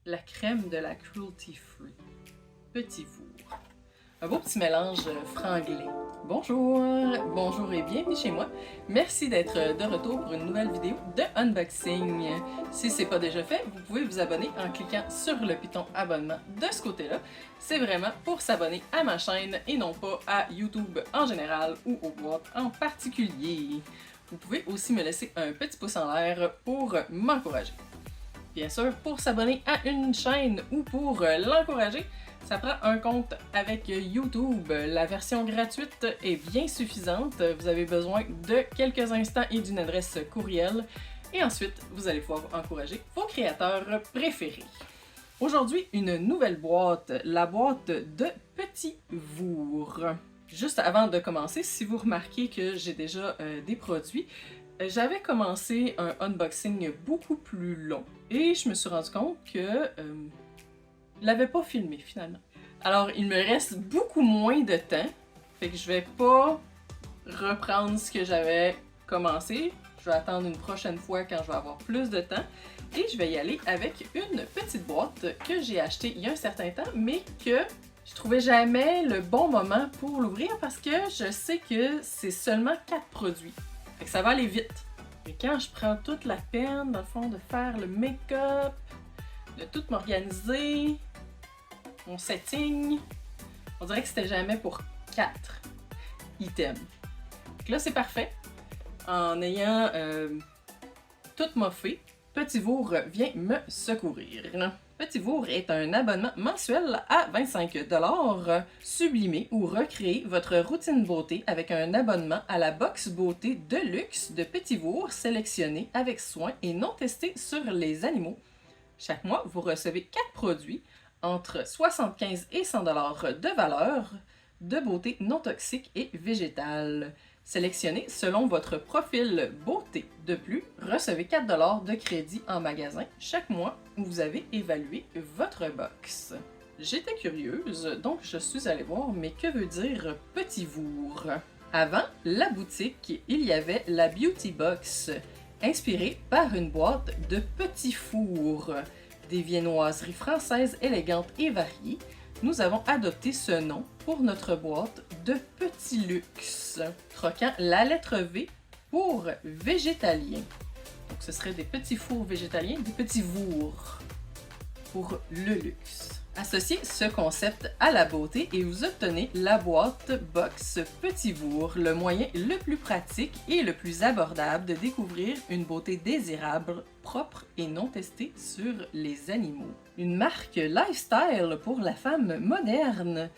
la crème de la Cruelty Free. Petit four. Un beau petit mélange franglais. Bonjour, bonjour et bienvenue chez moi. Merci d'être de retour pour une nouvelle vidéo de unboxing. Si ce n'est pas déjà fait, vous pouvez vous abonner en cliquant sur le piton abonnement de ce côté-là. C'est vraiment pour s'abonner à ma chaîne et non pas à YouTube en général ou aux boîtes en particulier. Vous pouvez aussi me laisser un petit pouce en l'air pour m'encourager. Bien sûr, pour s'abonner à une chaîne ou pour l'encourager, ça prend un compte avec YouTube. La version gratuite est bien suffisante. Vous avez besoin de quelques instants et d'une adresse courriel. Et ensuite, vous allez pouvoir encourager vos créateurs préférés. Aujourd'hui, une nouvelle boîte, la boîte de Petit Vour. Juste avant de commencer, si vous remarquez que j'ai déjà des produits, j'avais commencé un unboxing beaucoup plus long et je me suis rendu compte que je l'avais pas filmé finalement. Alors il me reste beaucoup moins de temps, fait que je vais pas reprendre ce que j'avais commencé. Je vais attendre une prochaine fois quand je vais avoir plus de temps et je vais y aller avec une petite boîte que j'ai achetée il y a un certain temps, mais que je trouvais jamais le bon moment pour l'ouvrir parce que je sais que c'est seulement 4 produits. Fait que ça va aller vite. Mais quand je prends toute la peine, dans le fond, de faire le make-up, de tout m'organiser, mon setting, on dirait que c'était jamais pour 4 items. Donc là, c'est parfait. En ayant tout moffé, Petit Vour vient me secourir. Petit Vour est un abonnement mensuel à 25$. Sublimez ou recréez votre routine beauté avec un abonnement à la box beauté de luxe de Petit Vour sélectionné avec soin et non testé sur les animaux. Chaque mois, vous recevez 4 produits entre 75 et 100$ de valeur de beauté non toxique et végétale. Sélectionnez selon votre profil beauté. De plus, recevez 4$ de crédit en magasin chaque mois où vous avez évalué votre box. J'étais curieuse, donc je suis allée voir, mais que veut dire Petit Vour? Avant la boutique, il y avait la Beauty Box, inspirée par une boîte de petits fours. Des viennoiseries françaises élégantes et variées, nous avons adopté ce nom pour notre boîte de petit luxe, troquant la lettre V pour végétalien. Donc ce serait des petits fours végétaliens, des petits vours pour le luxe. Associez ce concept à la beauté et vous obtenez la boîte box Petit Vour, le moyen le plus pratique et le plus abordable de découvrir une beauté désirable, propre et non testée sur les animaux. Une marque lifestyle pour la femme moderne.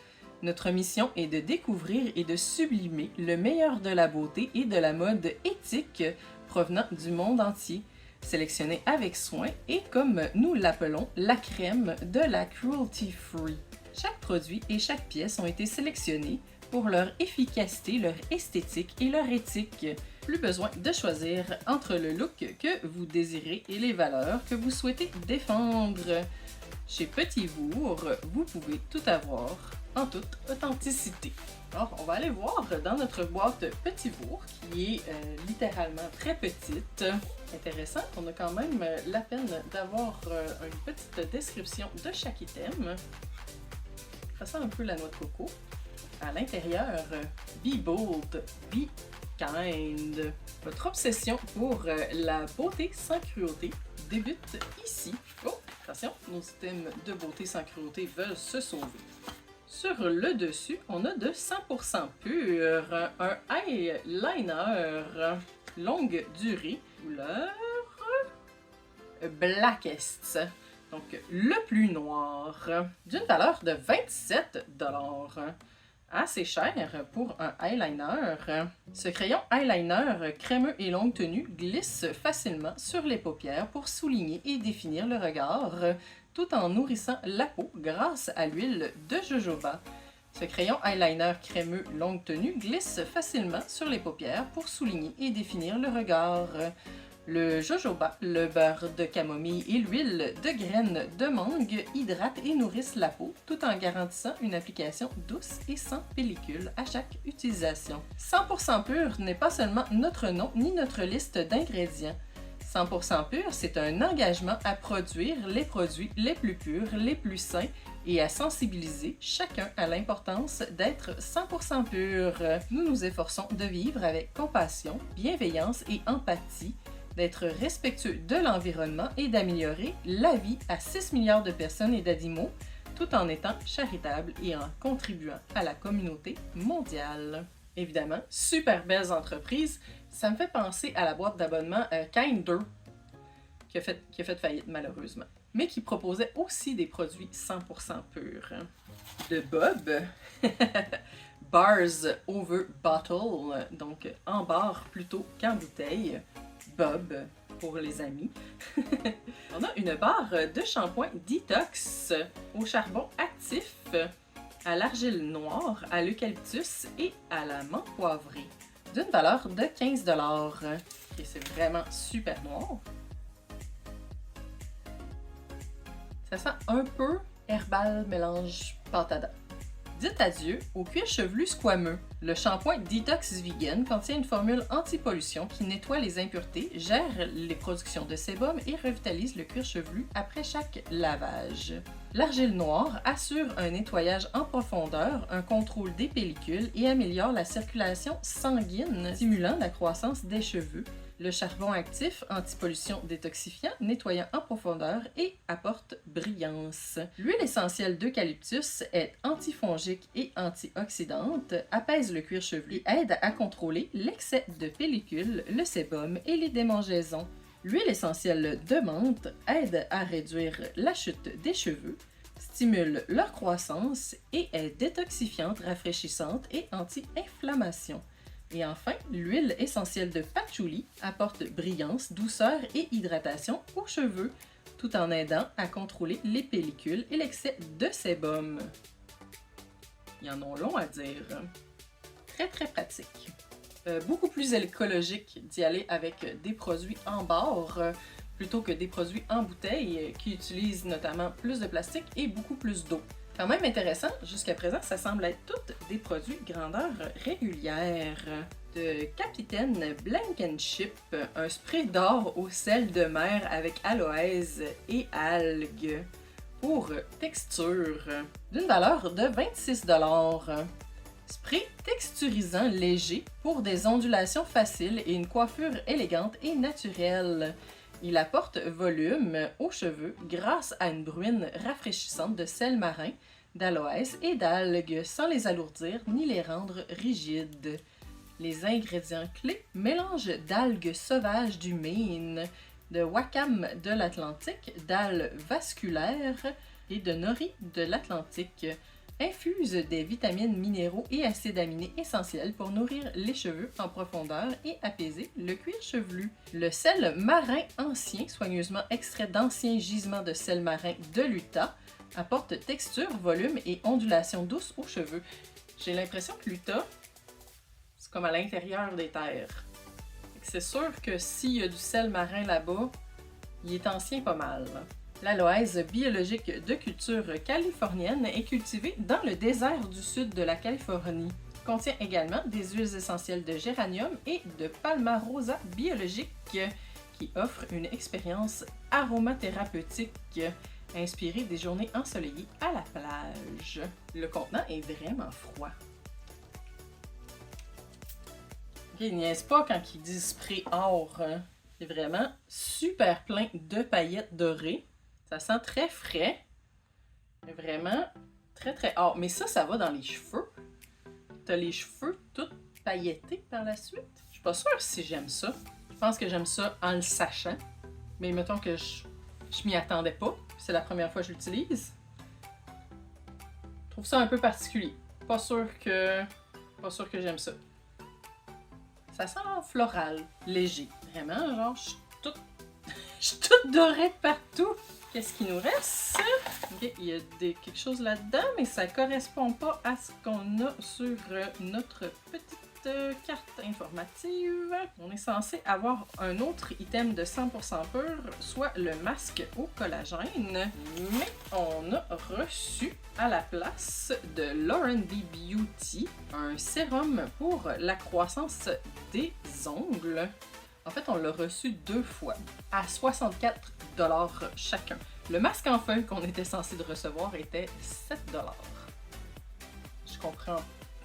Notre mission est de découvrir et de sublimer le meilleur de la beauté et de la mode éthique provenant du monde entier. Sélectionné avec soin et comme nous l'appelons, la crème de la Cruelty Free. Chaque produit et chaque pièce ont été sélectionnés pour leur efficacité, leur esthétique et leur éthique. Plus besoin de choisir entre le look que vous désirez et les valeurs que vous souhaitez défendre. Chez Petit Vour, vous pouvez tout avoir en toute authenticité. Alors, on va aller voir dans notre boîte Petit Vour, qui est littéralement très petite. Intéressant, on a quand même la peine d'avoir une petite description de chaque item. Ça sent un peu la noix de coco. À l'intérieur, be bold, be kind. Votre obsession pour la beauté sans cruauté débute ici. Oh, attention, nos items de beauté sans cruauté veulent se sauver. Sur le dessus, on a de 100% pur, un eyeliner longue durée, couleur Blackest, donc le plus noir, d'une valeur de 27$. Assez cher pour un eyeliner. Ce crayon eyeliner crémeux et longue tenue glisse facilement sur les paupières pour souligner et définir le regard, tout en nourrissant la peau grâce à l'huile de jojoba. Ce crayon eyeliner crémeux longue tenue glisse facilement sur les paupières pour souligner et définir le regard. Le jojoba, le beurre de camomille et l'huile de graines de mangue hydratent et nourrissent la peau tout en garantissant une application douce et sans pellicule à chaque utilisation. 100% pur n'est pas seulement notre nom ni notre liste d'ingrédients. 100% pur, c'est un engagement à produire les produits les plus purs, les plus sains et à sensibiliser chacun à l'importance d'être 100% pur. Nous nous efforçons de vivre avec compassion, bienveillance et empathie, d'être respectueux de l'environnement et d'améliorer la vie à 6 milliards de personnes et d'animaux, tout en étant charitable et en contribuant à la communauté mondiale. Évidemment, super belles entreprises. Ça me fait penser à la boîte d'abonnement Kinder, qui a fait faillite malheureusement, mais qui proposait aussi des produits 100% purs. De Bob, Bars over Bottle, donc en bar plutôt qu'en bouteille. Bob pour les amis. On a une barre de shampoing Detox au charbon actif, à l'argile noire, à l'eucalyptus et à la menthe poivrée, d'une valeur de 15 $. Et c'est vraiment super noir. Ça sent un peu herbal mélange pâte à dents. Dites adieu au cuir chevelu squameux. Le shampoing Detox Vegan contient une formule anti-pollution qui nettoie les impuretés, gère les productions de sébum et revitalise le cuir chevelu après chaque lavage. L'argile noire assure un nettoyage en profondeur, un contrôle des pellicules et améliore la circulation sanguine, stimulant la croissance des cheveux. Le charbon actif, antipollution détoxifiant, nettoyant en profondeur et apporte brillance. L'huile essentielle d'eucalyptus est antifongique et antioxydante, apaise le cuir chevelu et aide à contrôler l'excès de pellicule, le sébum et les démangeaisons. L'huile essentielle de menthe aide à réduire la chute des cheveux, stimule leur croissance et est détoxifiante, rafraîchissante et anti-inflammation. Et enfin, l'huile essentielle de patchouli apporte brillance, douceur et hydratation aux cheveux, tout en aidant à contrôler les pellicules et l'excès de sébum. Ils en ont long à dire. Très très pratique. Beaucoup plus écologique d'y aller avec des produits en barre plutôt que des produits en bouteille qui utilisent notamment plus de plastique et beaucoup plus d'eau. Quand même intéressant, jusqu'à présent, ça semble être toutes des produits grandeur régulière. De Capitaine Blankenship, un spray d'or au sel de mer avec aloès et algues pour texture, d'une valeur de 26 $. Spray texturisant léger pour des ondulations faciles et une coiffure élégante et naturelle. Il apporte volume aux cheveux grâce à une bruine rafraîchissante de sel marin, d'aloès et d'algues sans les alourdir ni les rendre rigides. Les ingrédients clés: mélange d'algues sauvages du Maine, de wakame de l'Atlantique, d'algues vasculaires et de nori de l'Atlantique. Infuse des vitamines, minéraux et acides aminés essentiels pour nourrir les cheveux en profondeur et apaiser le cuir chevelu. Le sel marin ancien, soigneusement extrait d'anciens gisements de sel marin de l'Utah, apporte texture, volume et ondulation douce aux cheveux. J'ai l'impression que l'Utah, c'est comme à l'intérieur des terres. C'est sûr que s'il y a du sel marin là-bas, il est ancien pas mal. L'aloès biologique de culture californienne est cultivée dans le désert du sud de la Californie. Contient également des huiles essentielles de géranium et de palmarosa biologique qui offrent une expérience aromathérapeutique inspirée des journées ensoleillées à la plage. Le contenant est vraiment froid. Il niaise pas quand il dit spray or. C'est vraiment super plein de paillettes dorées. Ça sent très frais. Vraiment très très or. Mais ça va dans les cheveux. T'as les cheveux tout pailletés par la suite. Je suis pas sûre si j'aime ça. Je pense que j'aime ça en le sachant. Mais mettons que je m'y attendais pas. C'est la première fois que je l'utilise. Je trouve ça un peu particulier. Pas sûr que j'aime ça. Ça sent floral, léger. Vraiment, genre, je suis toute dorée partout. Qu'est-ce qu'il nous reste? Okay, il y a quelque chose là-dedans, mais ça ne correspond pas à ce qu'on a sur notre petite carte informative. On est censé avoir un autre item de 100% pur, soit le masque au collagène. Mais on a reçu à la place de Lauren B Beauty un sérum pour la croissance des ongles. En fait, on l'a reçu 2 fois, à 64 $ chacun. Le masque en feuille qu'on était censé de recevoir était 7 $. Je comprends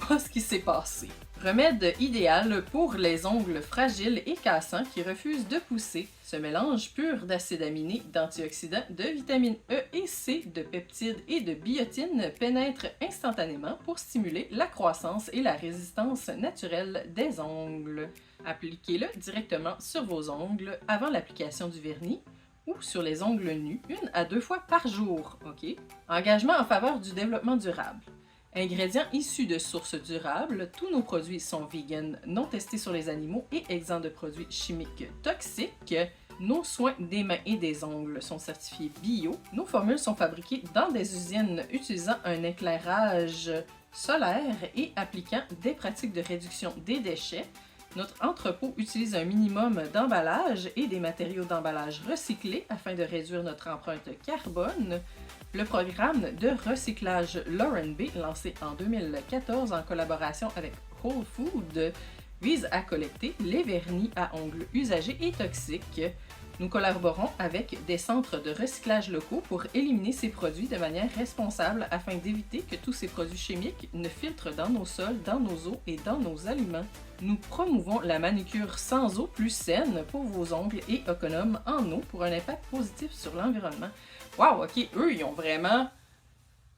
pas ce qui s'est passé. Remède idéal pour les ongles fragiles et cassants qui refusent de pousser. Ce mélange pur d'acides aminés, d'antioxydants, de vitamines E et C, de peptides et de biotine pénètre instantanément pour stimuler la croissance et la résistance naturelle des ongles. Appliquez-le directement sur vos ongles avant l'application du vernis ou sur les ongles nus 1 à 2 fois par jour. OK? Engagement en faveur du développement durable. Ingrédients issus de sources durables, tous nos produits sont vegan, non testés sur les animaux et exempts de produits chimiques toxiques. Nos soins des mains et des ongles sont certifiés bio. Nos formules sont fabriquées dans des usines utilisant un éclairage solaire et appliquant des pratiques de réduction des déchets. Notre entrepôt utilise un minimum d'emballage et des matériaux d'emballage recyclés afin de réduire notre empreinte carbone. Le programme de recyclage Lauren B, lancé en 2014 en collaboration avec Whole Foods, vise à collecter les vernis à ongles usagés et toxiques. Nous collaborons avec des centres de recyclage locaux pour éliminer ces produits de manière responsable afin d'éviter que tous ces produits chimiques ne filtrent dans nos sols, dans nos eaux et dans nos aliments. Nous promouvons la manucure sans eau plus saine pour vos ongles et économe en eau pour un impact positif sur l'environnement. Wow, ok, eux, ils ont vraiment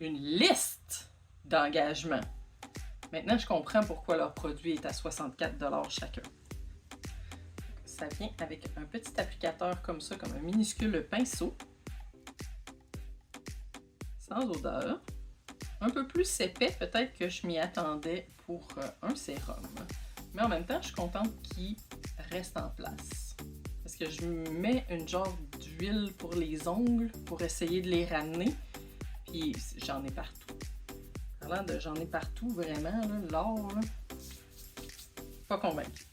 une liste d'engagements. Maintenant, je comprends pourquoi leur produit est à 64 $ chacun. Ça vient avec un petit applicateur comme ça, comme un minuscule pinceau. Sans odeur. Un peu plus épais, peut-être que je m'y attendais pour un sérum. Mais en même temps, je suis contente qu'il reste en place. Parce que je mets une genre d'huile pour les ongles pour essayer de les ramener. Puis j'en ai partout. Parlant de j'en ai partout, vraiment, là, l'or, là. Pas convaincu.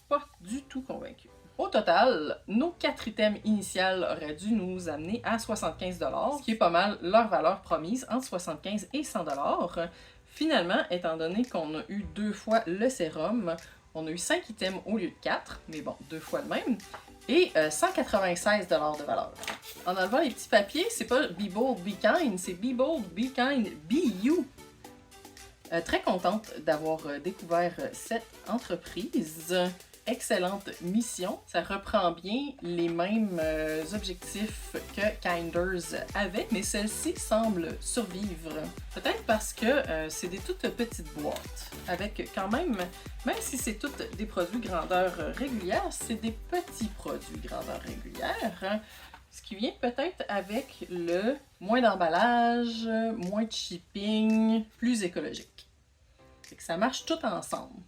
Pas du tout convaincu. Au total, nos 4 items initiales auraient dû nous amener à 75 $, ce qui est pas mal leur valeur promise, entre 75 et 100 $. Finalement, étant donné qu'on a eu 2 fois le sérum, on a eu 5 items au lieu de 4, mais bon, 2 fois le même, et 196 $ de valeur. En enlevant les petits papiers, c'est pas Be Bold, Be Kind, c'est Be Bold, Be Kind, Be You. Très contente d'avoir découvert cette entreprise. Excellente mission. Ça reprend bien les mêmes objectifs que Kinders avait, mais celle-ci semble survivre. Peut-être parce que c'est des toutes petites boîtes, avec quand même si c'est toutes des produits grandeur régulière, c'est des petits produits grandeur régulière. Hein? Ce qui vient peut-être avec le moins d'emballage, moins de shipping, plus écologique. Fait que ça marche tout ensemble.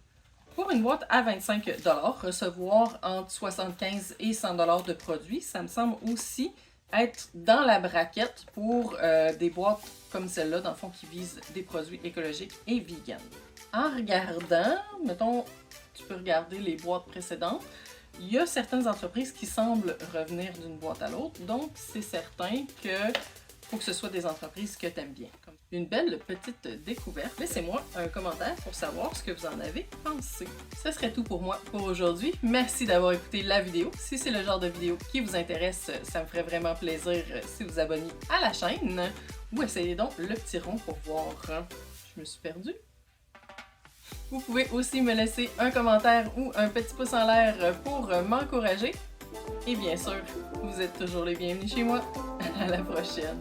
Pour une boîte à 25 $, recevoir entre 75 et 100 $ de produits, ça me semble aussi être dans la braquette pour des boîtes comme celle-là, dans le fond, qui visent des produits écologiques et vegan. En regardant, mettons, tu peux regarder les boîtes précédentes, il y a certaines entreprises qui semblent revenir d'une boîte à l'autre, donc c'est certain que faut que ce soit des entreprises que tu aimes bien. Une belle petite découverte. Laissez-moi un commentaire pour savoir ce que vous en avez pensé. Ce serait tout pour moi pour aujourd'hui. Merci d'avoir écouté la vidéo. Si c'est le genre de vidéo qui vous intéresse, ça me ferait vraiment plaisir si vous abonnez à la chaîne ou essayez donc le petit rond pour voir. Je me suis perdue. Vous pouvez aussi me laisser un commentaire ou un petit pouce en l'air pour m'encourager. Et bien sûr, vous êtes toujours les bienvenus chez moi. À la prochaine!